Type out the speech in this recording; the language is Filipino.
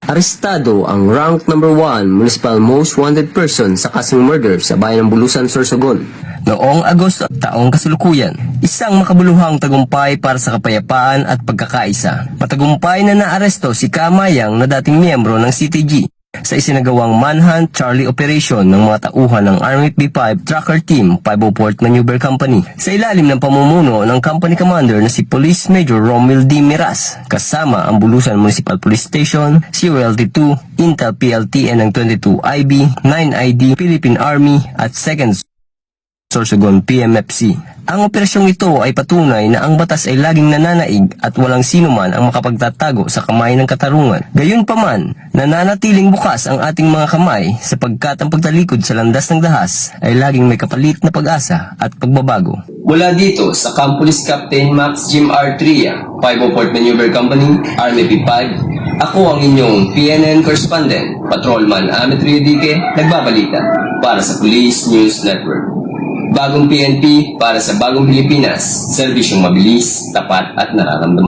Arestado ang rank number 1 municipal most wanted person sa kasong murder sa bayan ng Bulusan, Sorsogon. Noong Agosto taong kasalukuyan, isang makabuluhang tagumpay para sa kapayapaan at pagkakaisa. Matagumpay na naaresto si Kamayang na dating miyembro ng CTG sa isinagawang manhunt Charlie Operation ng mga tauhan ng Army P5 Tracker Team 504th Maneuver Company sa ilalim ng pamumuno ng Company Commander na si Police Major Romil D. Miras kasama ang Bulusan Municipal Police Station, COLT-2, Intel PLTN ng 22 IB, 9 ID, Philippine Army at 2nd Sorsogon PMFC. Ang operasyong ito ay patunay na ang batas ay laging nananaig at walang sino man ang makapagtatago sa kamay ng katarungan. Gayunpaman, nananatiling bukas ang ating mga kamay sapagkat ang pagtalikod sa landas ng dahas ay laging may kapalit na pag-asa at pagbabago. Mula dito sa Camp Police Captain Max Jim R. Tria, 504th Maneuver Company, Army P5, ako ang inyong PNN correspondent, Patrolman Amit Riodique, nagbabalita para sa Police News Network. Bagong PNP para sa bagong Pilipinas, serbisyong mabilis, tapat at nararamdaman.